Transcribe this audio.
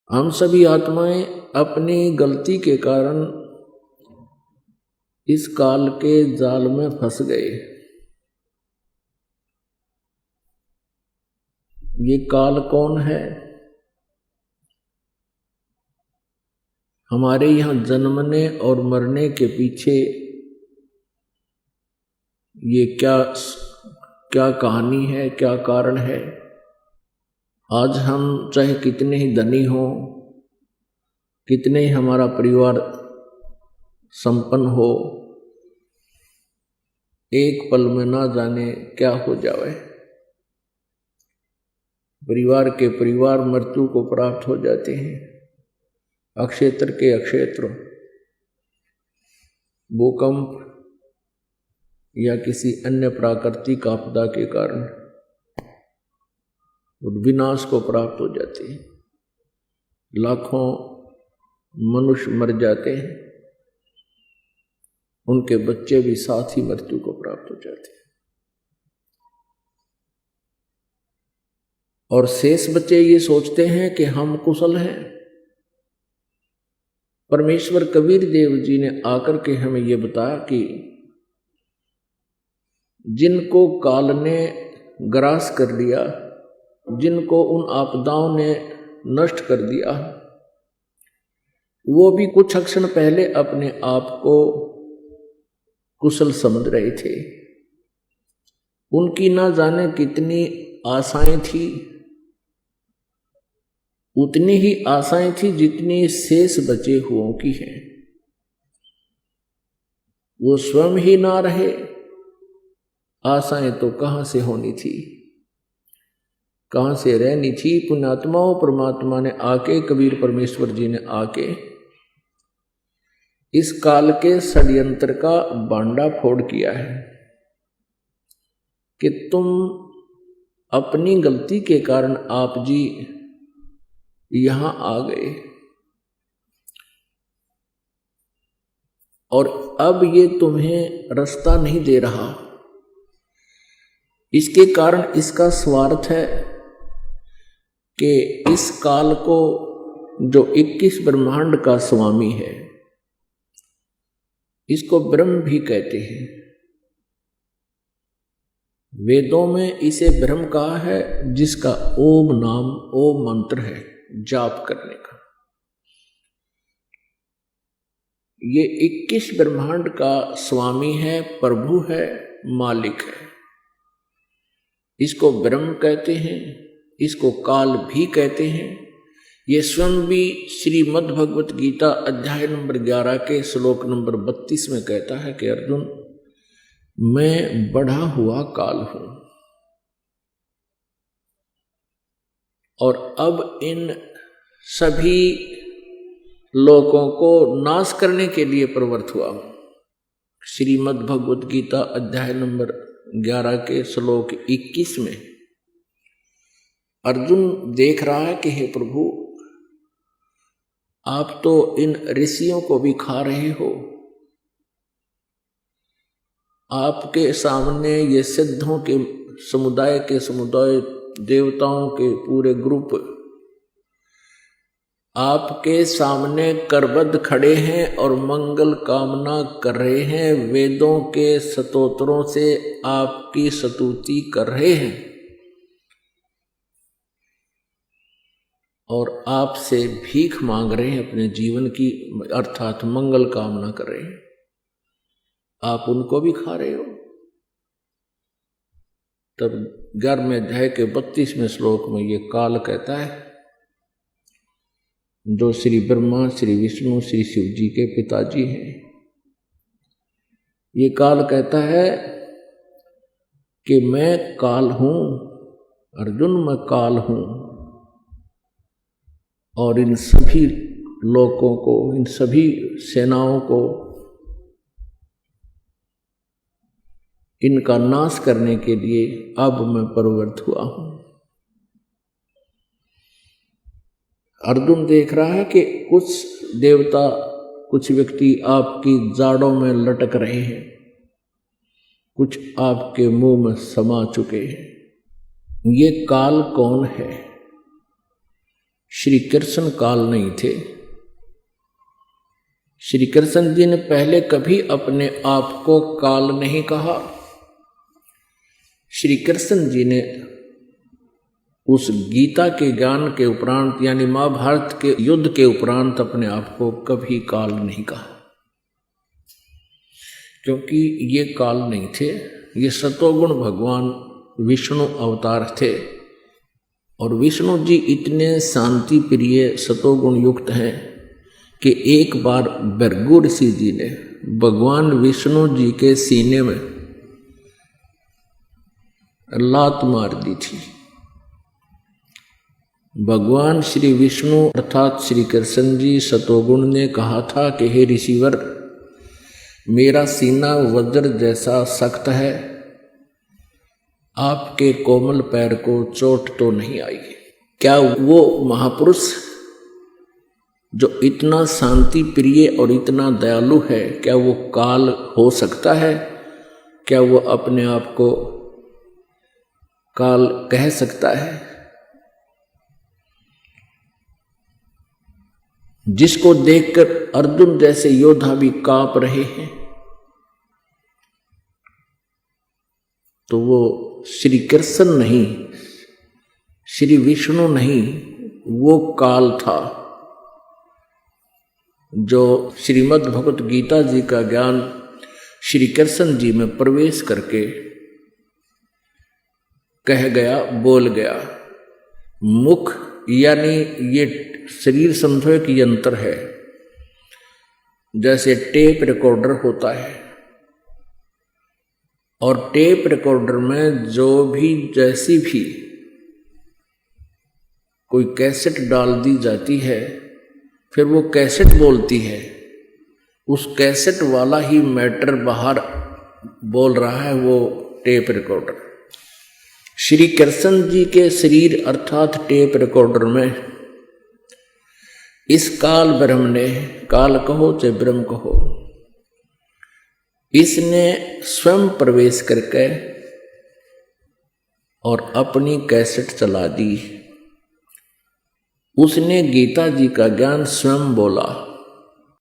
हम सभी आत्माएं अपनी गलती के कारण इस काल के जाल में फंस गए। ये काल कौन है? हमारे यहाँ जन्मने और मरने के पीछे ये क्या कहानी है, क्या कारण है? आज हम चाहे कितने ही धनी हो, कितने ही हमारा परिवार संपन्न हो, एक पल में ना जाने क्या हो जावे। परिवार मृत्यु को प्राप्त हो जाते हैं। अक्षेत्र के अक्षेत्र भूकंप या किसी अन्य प्राकृतिक आपदा के कारण विनाश को प्राप्त हो जाते हैं। लाखों मनुष्य मर जाते हैं, उनके बच्चे भी साथ ही मृत्यु को प्राप्त हो जाते हैं। और शेष बच्चे ये सोचते हैं कि हम कुशल हैं। परमेश्वर कबीर देव जी ने आकर के हमें ये बताया कि जिनको काल ने ग्रास कर लिया, जिनको उन आपदाओं ने नष्ट कर दिया, वो भी कुछ क्षण पहले अपने आप को कुशल समझ रहे थे। उनकी ना जाने कितनी आशाएं थी, उतनी ही आशाएं थी जितनी शेष बचे हुओं की हैं। वो स्वयं ही ना रहे, आशाएं तो कहां से होनी थी, कहां से रहनी थी। पुण्यात्माओं, परमात्मा ने आके, कबीर परमेश्वर जी ने आके इस काल के षड्यंत्र का बांडा फोड़ किया है कि तुम अपनी गलती के कारण आप जी यहां आ गए, और अब ये तुम्हें रास्ता नहीं दे रहा। इसके कारण इसका स्वार्थ है कि इस काल को जो 21 ब्रह्मांड का स्वामी है, इसको ब्रह्म भी कहते हैं। वेदों में इसे ब्रह्म कहा है, जिसका ओम नाम, ओम मंत्र है जाप करने का। ये 21 ब्रह्मांड का स्वामी है, प्रभु है, मालिक है। इसको ब्रह्म कहते हैं, इसको काल भी कहते हैं। ये स्वयं भी श्रीमद् भगवत गीता अध्याय नंबर 11 के श्लोक नंबर 32 में कहता है कि अर्जुन, मैं बढ़ा हुआ काल हूं, और अब इन सभी लोगों को नाश करने के लिए प्रवृत्त हुआ हूं। श्रीमद् भगवत गीता अध्याय नंबर 11 के श्लोक 21 में अर्जुन देख रहा है कि हे प्रभु, आप तो इन ऋषियों को भी खा रहे हो। आपके सामने ये सिद्धों के समुदाय देवताओं के पूरे ग्रुप आपके सामने करबद्ध खड़े हैं और मंगल कामना कर रहे हैं, वेदों के स्तोत्रों से आपकी स्तुति कर रहे हैं और आपसे भीख मांग रहे हैं अपने जीवन की, अर्थात मंगल कामना कर रहे हैं। आप उनको भी खा रहे हो। तब 11वें अध्याय के 32वें श्लोक में ये काल कहता है, जो श्री ब्रह्मा, श्री विष्णु, श्री शिव जी के पिताजी हैं, ये काल कहता है कि मैं काल हूं अर्जुन, मैं काल हूं, और इन सभी लोगों को, इन सभी सेनाओं को, इनका नाश करने के लिए अब मैं प्रवृत्त हुआ हूं। अर्जुन देख रहा है कि कुछ देवता, कुछ व्यक्ति आपकी जाड़ों में लटक रहे हैं, कुछ आपके मुंह में समा चुके हैं। ये काल कौन है? श्री कृष्ण काल नहीं थे। श्री कृष्ण जी ने पहले कभी अपने आप को काल नहीं कहा। श्री कृष्ण जी ने उस गीता के ज्ञान के उपरांत यानी महाभारत के युद्ध के उपरांत अपने आप को कभी काल नहीं कहा, क्योंकि ये काल नहीं थे, ये सतोगुण भगवान विष्णु अवतार थे। और विष्णु जी इतने शांति प्रिय सतोगुण युक्त हैं कि एक बार भृगु ऋषि जी ने भगवान विष्णु जी के सीने में लात मार दी थी। भगवान श्री विष्णु अर्थात श्री कृष्ण जी सतोगुण ने कहा था कि हे ऋषिवर, मेरा सीना वज्र जैसा सख्त है, आपके कोमल पैर को चोट तो नहीं आई। क्या वो महापुरुष जो इतना शांति प्रिय और इतना दयालु है, क्या वो काल हो सकता है? क्या वो अपने आप को काल कह सकता है? जिसको देखकर अर्जुन जैसे योद्धा भी कांप रहे हैं, तो वो श्री कृष्ण नहीं, श्री विष्णु नहीं, वो काल था जो श्रीमद् भगवत गीता जी का ज्ञान श्री कृष्ण जी में प्रवेश करके कह गया, बोल गया। मुख यानी ये शरीर समझो एक यंत्र है, जैसे टेप रिकॉर्डर होता है, और टेप रिकॉर्डर में जो भी जैसी भी कोई कैसेट डाल दी जाती है, फिर वो कैसेट बोलती है, उस कैसेट वाला ही मैटर बाहर बोल रहा है, वो टेप रिकॉर्डर। श्री कृष्ण जी के शरीर अर्थात टेप रिकॉर्डर में इस काल ब्रह्म ने, काल कहो चाहे ब्रह्म कहो, इसने स्वयं प्रवेश करके और अपनी कैसेट चला दी। उसने गीता जी का ज्ञान स्वयं बोला।